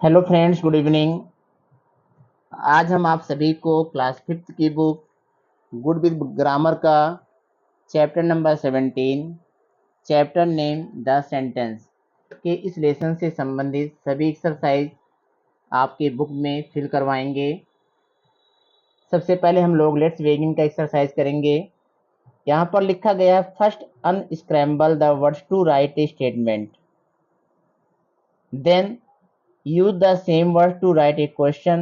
Hello friends, good evening. आज हम आप सभी को क्लास फिफ्थ की बुक गुड विद ग्रामर का chapter number 17, chapter name the sentence के इस लेसन से संबंधित सभी एक्सरसाइज आपके बुक में फिल करवाएंगे। सबसे पहले हम लोग लेट्स बिगिन का एक्सरसाइज करेंगे। यहाँ पर लिखा गया है, first unscramble the words to write a statement, then use the same words to write a question.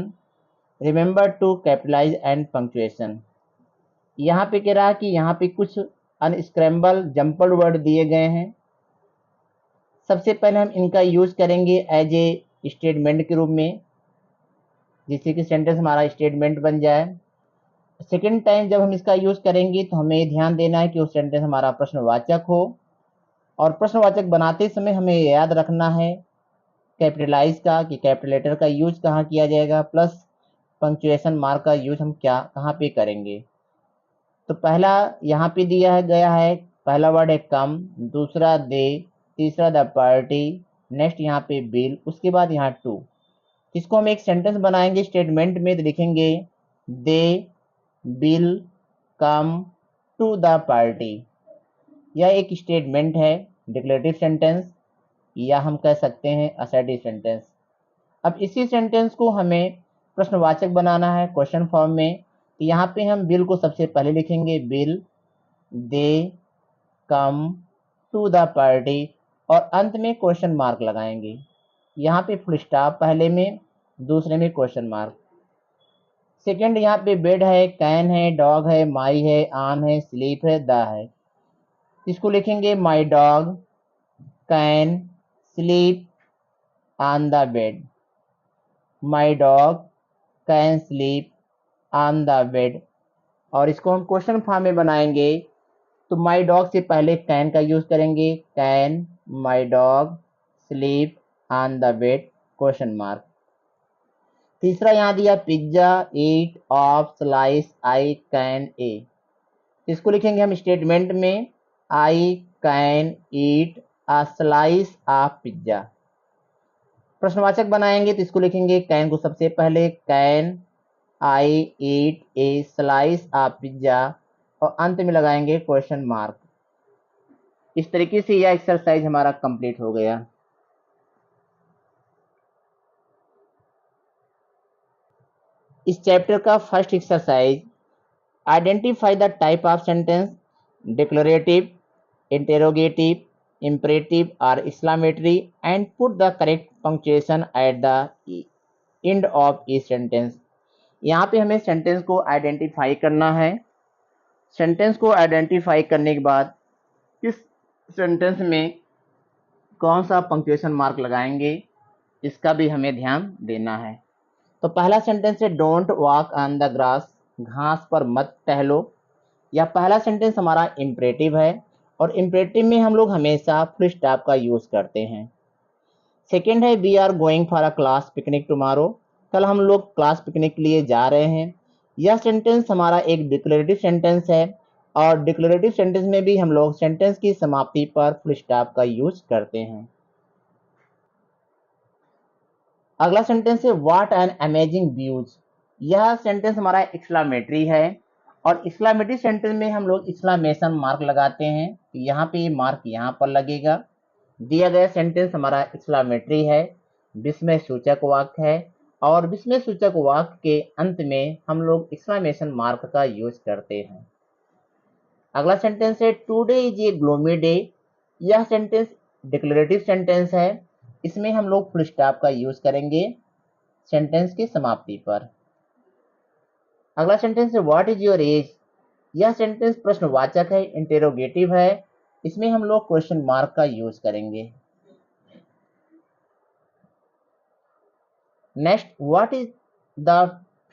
Remember to capitalize and punctuation. यहाँ पे कह रहा है कि यहाँ पे कुछ अनस्क्रैम्बल जंपल वर्ड दिए गए हैं। सबसे पहले हम इनका यूज करेंगे एज ए स्टेटमेंट के रूप में, जिससे कि सेंटेंस हमारा स्टेटमेंट बन जाए। सेकेंड टाइम जब हम इसका यूज करेंगे तो हमें ध्यान देना है कि वो सेंटेंस हमारा प्रश्नवाचक हो, और प्रश्नवाचक बनाते समय हमें याद रखना है कैपिटलाइज का, कि कैपिटल लेटर का यूज कहाँ किया जाएगा, प्लस पंक्चुएशन मार्क का यूज हम कहाँ पे करेंगे। तो पहला यहाँ पे दिया गया है, पहला वर्ड है कम, दूसरा दे, तीसरा द पार्टी, नेक्स्ट यहाँ पे बिल, उसके बाद यहाँ टू। इसको हम एक सेंटेंस बनाएंगे स्टेटमेंट में, तो लिखेंगे the bill come to the party. यह एक स्टेटमेंट है, डिक्लेरेटिव सेंटेंस, या हम कह सकते हैं असर्टिव सेंटेंस। अब इसी सेंटेंस को हमें प्रश्नवाचक बनाना है क्वेश्चन फॉर्म में। यहाँ पे हम बिल को सबसे पहले लिखेंगे, will they come to the party, और अंत में क्वेश्चन मार्क लगाएंगे। यहाँ पे फुल स्टॉप पहले में, दूसरे में क्वेश्चन मार्क। सेकंड यहाँ पे बेड है, कैन है, डॉग है, माई है, आम है, स्लीप है, द है। इसको लिखेंगे my dog can sleep on the bed. My dog can sleep on the bed. और इसको हम क्वेश्चन फॉर्म में बनाएंगे, तो माई डॉग से पहले कैन का यूज करेंगे, can my dog sleep on the bed, question mark. तीसरा यहाँ दिया pizza eat of slice I can a. इसको लिखेंगे हम स्टेटमेंट में, I can eat a slice of pizza. प्रश्नवाचक बनाएंगे तो इसको लिखेंगे कैन को सबसे पहले, can I eat A slice of pizza, और अंत में लगाएंगे क्वेश्चन मार्क। इस तरीके से यह एक्सरसाइज हमारा कंप्लीट हो गया। इस चैप्टर का first exercise, identify the type of sentence, declarative, interrogative, imperative or exclamatory, and put the correct punctuation at the end of each sentence. यहाँ पे हमें सेंटेंस को आइडेंटिफाई करना है। सेंटेंस को आइडेंटिफाई करने के बाद किस सेंटेंस में कौन सा पंक्चुएशन मार्क लगाएंगे, इसका भी हमें ध्यान देना है। तो पहला सेंटेंस है don't walk on the grass, घास पर मत टहलो। यह पहला सेंटेंस हमारा इम्परेटिव है, और इम्परेटिव में हम लोग हमेशा फुल स्टॉप का यूज करते हैं। सेकेंड है we are going for a class picnic tomorrow, कल हम लोग क्लास पिकनिक के लिए जा रहे हैं। यह सेंटेंस हमारा एक डिक्लेरेटिव सेंटेंस है, और डिक्लेरेटिव सेंटेंस में भी हम लोग सेंटेंस की समाप्ति पर फुल स्टॉप का यूज करते हैं। अगला सेंटेंस है व्हाट एन अमेजिंग व्यूज। यह सेंटेंस हमारा एक्सक्लामेटरी है, और एक्सक्लामेटरी सेंटेंस में हम लोग एक्सक्लामेशन मार्क लगाते हैं। यहाँ पे मार्क यहाँ पर लगेगा। दिया गया सेंटेंस हमारा एक्सक्लामेटरी है, विस्मय सूचक वाक्य है, और विस्मय सूचक वाक्य के अंत में हम लोग एक्सक्लामेशन मार्क का यूज करते हैं। अगला सेंटेंस है today is a gloomy day. यह सेंटेंस डिक्लेरेटिव सेंटेंस है, इसमें हम लोग फुल स्टॉप का यूज करेंगे सेंटेंस की समाप्ति पर। अगला सेंटेंस है व्हाट इज योर एज। यह सेंटेंस प्रश्नवाचक है, इंटेरोगेटिव है, इसमें हम लोग क्वेश्चन मार्क का यूज करेंगे। Next, what is the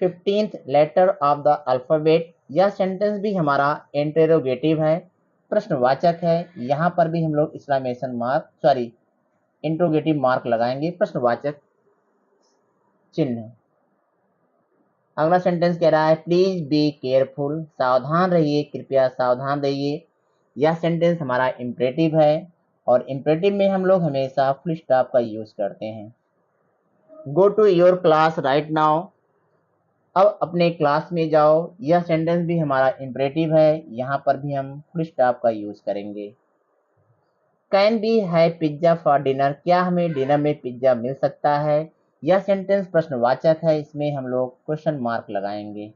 15th letter of the alphabet. यह सेंटेंस भी हमारा इंटेरोगेटिव है, प्रश्नवाचक है, यहाँ पर भी हम लोग एक्सक्लेमेशन मार्क इंट्रोगेटिव मार्क लगाएंगे, प्रश्नवाचक चिन्ह। अगला सेंटेंस कह रहा है प्लीज बी केयरफुल, सावधान रहिए, कृपया सावधान रहिए। यह सेंटेंस हमारा इम्परेटिव है, और इम्परेटिव में हम लोग हमेशा फुल स्टॉप का यूज करते हैं। Go to your class right now. अब अपने क्लास में जाओ। यह सेंटेंस भी हमारा इंपरेटिव है, यहाँ पर भी हम फुल स्टॉप का यूज करेंगे। कैन बी है पिज्जा फॉर डिनर, क्या हमें डिनर में पिज्जा मिल सकता है। यह सेंटेंस प्रश्नवाचक है, इसमें हम लोग क्वेश्चन मार्क लगाएंगे।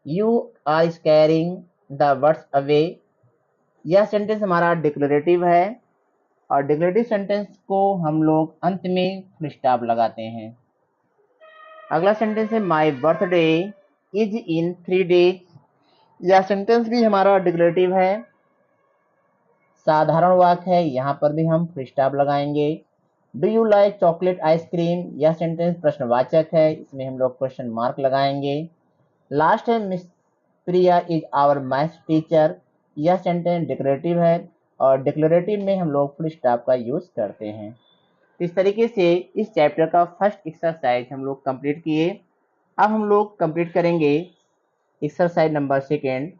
You are scaring the birds away, यह सेंटेंस हमारा डिक्लेरेटिव है और डिक्लेरेटिव सेंटेंस को हम लोग अंत में फुल स्टॉप लगाते हैं। अगला सेंटेंस है my birthday is in 3 days, यह सेंटेंस भी हमारा डिक्लेरेटिव है, साधारण वाक्य है, यहाँ पर भी हम फुल स्टॉप लगाएंगे। Do you like chocolate ice cream, यह सेंटेंस प्रश्नवाचक है, इसमें हम लोग क्वेश्चन मार्क लगाएंगे। लास्ट है miss Priya is our maths teacher, यह सेंटेंस डिक्लेरेटिव है और डिक्लेरेटिव में हम लोग फुल स्टॉप का यूज करते हैं। इस तरीके से इस चैप्टर का फर्स्ट एक्सरसाइज हम लोग कंप्लीट किए। अब हम लोग कंप्लीट करेंगे एक्सरसाइज नंबर 2।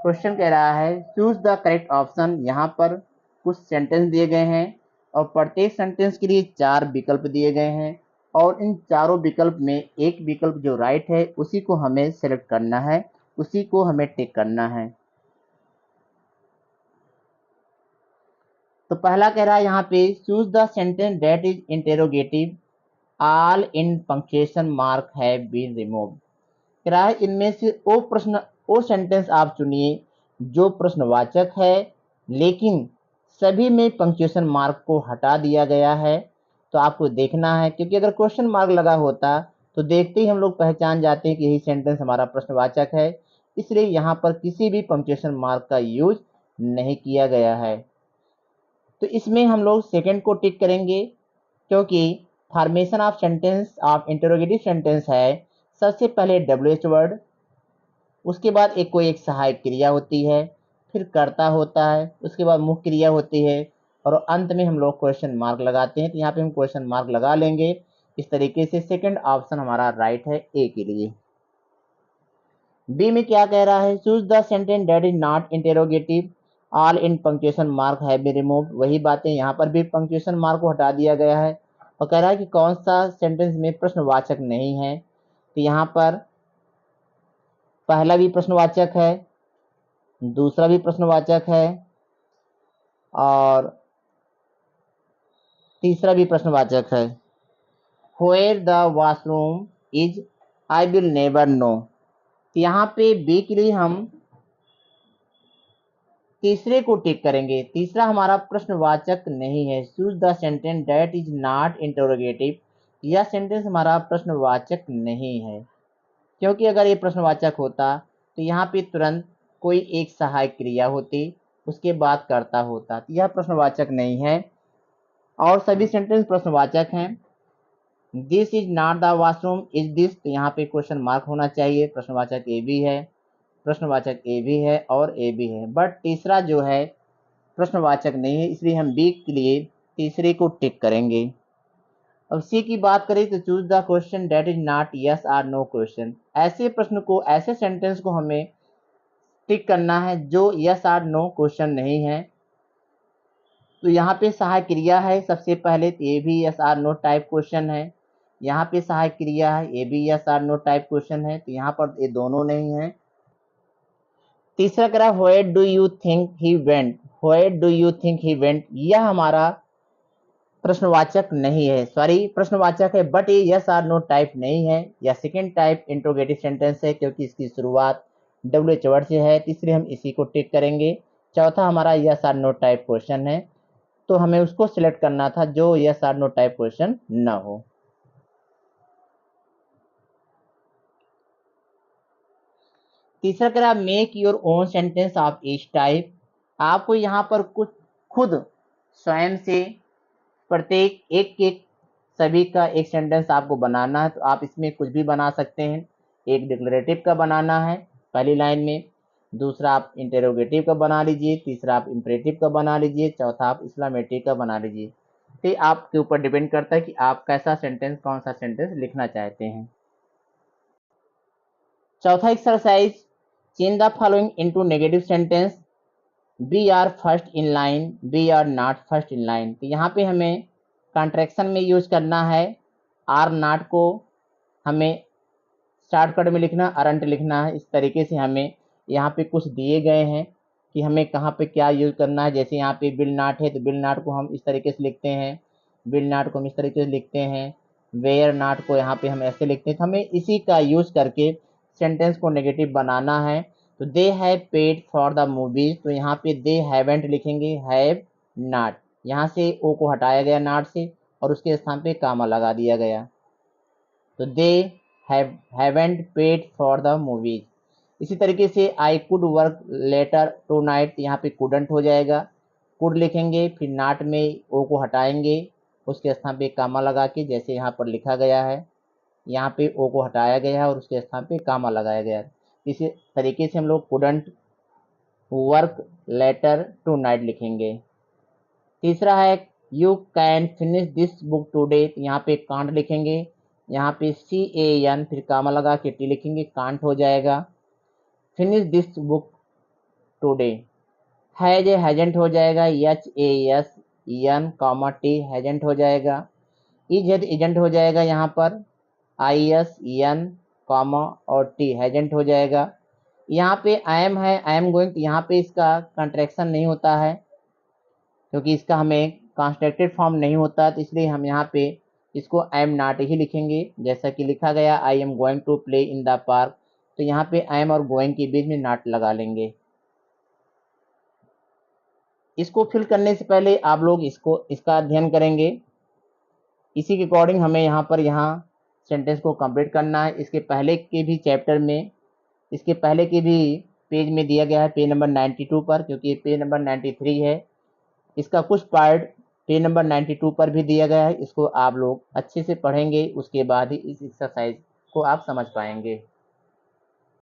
क्वेश्चन कह रहा है चूज द करेक्ट ऑप्शन, यहाँ पर कुछ सेंटेंस दिए गए हैं और प्रत्येक सेंटेंस के लिए 4 विकल्प दिए गए हैं और इन चारों विकल्प में एक विकल्प जो राइट है उसी को हमें सेलेक्ट करना है, उसी को हमें टिक करना है। तो पहला कह रहा है यहाँ पे choose the sentence that is interrogative, all in punctuation mark have been removed. कह रहा है इनमें से वो सेंटेंस आप चुनिए जो प्रश्नवाचक है लेकिन सभी में पंक्चुएशन मार्क को हटा दिया गया है। तो आपको देखना है, क्योंकि अगर क्वेश्चन मार्क लगा होता तो देखते ही हम लोग पहचान जाते हैं कि यही सेंटेंस हमारा प्रश्नवाचक है, इसलिए यहाँ पर किसी भी पंक्चुएशन मार्क का यूज नहीं किया गया है। तो इसमें हम लोग सेकंड को टिक करेंगे, क्योंकि formation of sentence of interrogative sentence है सबसे पहले WH वर्ड, उसके बाद कोई एक सहायक क्रिया होती है, फिर कर्ता होता है, उसके बाद मुख्य क्रिया होती है और अंत में हम लोग क्वेश्चन मार्क लगाते हैं। तो यहाँ पे हम क्वेश्चन मार्क लगा लेंगे। इस तरीके से सेकंड ऑप्शन हमारा राइट है ए के लिए। बी में क्या कह रहा है choose the sentence that is not interrogative, all in punctuation mark have been removed, वही बातें यहाँ पर भी पंक्चुएशन मार्क को हटा दिया गया है और कह रहा है कि कौन सा सेंटेंस में प्रश्नवाचक नहीं है। तो यहाँ पर पहला भी प्रश्नवाचक है, दूसरा भी प्रश्नवाचक है और तीसरा भी प्रश्नवाचक है। Where the washroom is I will never know, तो यहाँ पे बी के लिए हम तीसरे को टिक करेंगे, तीसरा हमारा प्रश्नवाचक नहीं है। Choose the sentence that is not interrogative, यह सेंटेंस हमारा प्रश्नवाचक नहीं है, क्योंकि अगर ये प्रश्नवाचक होता तो यहाँ पे तुरंत कोई एक सहायक क्रिया होती, उसके बाद कर्ता होता। तो यह प्रश्नवाचक नहीं है और सभी सेंटेंस प्रश्नवाचक हैं। This is not the washroom is this, तो यहाँ पे क्वेश्चन मार्क होना चाहिए, प्रश्नवाचक ए भी है, प्रश्नवाचक ए भी है और ए भी है, बट तीसरा जो है प्रश्नवाचक नहीं है, इसलिए हम बी के लिए तीसरे को टिक करेंगे। अब सी की बात करें तो choose the question that is not yes or no question, ऐसे प्रश्न को, ऐसे सेंटेंस को हमें टिक करना है जो यस आर नो क्वेश्चन नहीं है। तो यहाँ पे सहायक क्रिया है सबसे पहले, तो ये भी yes or no type question है। यहाँ पे सहायक क्रिया है, ये भी yes or no type question है, तो यहाँ पर ये दोनों नहीं है। तीसरा कह रहा where do you think he went, where do you think he went, यह हमारा प्रश्नवाचक नहीं है, सॉरी प्रश्नवाचक है बट ये यस आर नो टाइप नहीं है, या सेकेंड टाइप इंट्रोगेटिव सेंटेंस है क्योंकि इसकी शुरुआत WH वर्ड से है, तीसरे हम इसी को टिक करेंगे। चौथा हमारा yes or no type question है, तो हमें उसको सिलेक्ट करना था जो yes or no type question ना हो। तीसरा कह रहा make your own sentence of each type, आपको यहाँ पर कुछ खुद स्वयं से प्रत्येक एक सभी का एक सेंटेंस आपको बनाना है। तो आप इसमें कुछ भी बना सकते हैं। एक डिक्लेरेटिव का बनाना है पहली लाइन में, दूसरा आप इंटेरोगेटिव का बना लीजिए, तीसरा आप इंपरेटिव का बना लीजिए, चौथा आप एक्सक्लेमेटिव का बना लीजिए। तो आपके ऊपर डिपेंड करता है कि आप कैसा सेंटेंस, कौन सा सेंटेंस लिखना चाहते हैं। चौथा exercise change the following into negative sentence, we are first in line, we are not first in line. तो यहाँ पे हमें कॉन्ट्रैक्शन में यूज करना है। आर नॉट को हमें शॉर्टकट में लिखना, अरंट लिखना है। इस तरीके से हमें यहाँ पे कुछ दिए गए हैं कि हमें कहाँ पे क्या यूज करना है। जैसे यहाँ पे बिल नॉट है तो बिल नॉट को हम इस तरीके से लिखते हैं, बिल नॉट को हम इस तरीके से लिखते हैं, वेयर नॉट को यहाँ पे हम ऐसे लिखते हैं। तो हमें इसी का यूज करके सेंटेंस को नेगेटिव बनाना है। तो they have paid for the movies, तो यहाँ पे दे हैवेंट लिखेंगे, हैव नॉट। यहाँ से ओ को हटाया गया नॉट से और उसके स्थान पे कामा लगा दिया गया। तो they haven't paid for the movies. इसी तरीके से I could work later tonight, यहाँ पे कुडंट हो जाएगा, कुड लिखेंगे, फिर नॉट में ओ को हटाएंगे, उसके स्थान पे कामा लगा के जैसे यहाँ पर लिखा गया है, यहाँ पे ओ को हटाया गया है और उसके स्थान पे कामा लगाया गया है। इसी तरीके से हम लोग couldn't work later tonight लिखेंगे। तीसरा है you can finish this book today, यहाँ पे कांट लिखेंगे, यहाँ पे CAN फिर कामा लगा के टी लिखेंगे, कांट हो जाएगा। Finish this book today. Has a हैजेंट हो जाएगा, HASEN कामा टी हैजेंट हो जाएगा। इज एजेंट हो जाएगा, यहाँ पर ISEN कामा और टी हैजेंट हो जाएगा। यहाँ पे आई एम है, आई एम गोइंग, यहाँ पे इसका कंट्रैक्शन नहीं होता है क्योंकि इसका हमें कॉन्स्ट्रक्टेड फॉर्म नहीं होता, तो इसलिए हम यहाँ पे इसको आई एम नॉट ही लिखेंगे। जैसा कि लिखा गया I am going to play in the park, तो यहाँ पे आई एम और गोइंग के बीच में नॉट लगा लेंगे। इसको फिल करने से पहले आप लोग इसका अध्ययन करेंगे। इसी के अकॉर्डिंग हमें यहाँ सेंटेंस को कंप्लीट करना है। इसके पहले के भी चैप्टर में, इसके पहले के भी पेज में दिया गया है, पेज नंबर 92 पर, क्योंकि पेज नंबर 93 है। इसका कुछ पार्ट पेज नंबर 92 पर भी दिया गया है। इसको आप लोग अच्छे से पढ़ेंगे, उसके बाद ही इस एक्सरसाइज को आप समझ पाएंगे।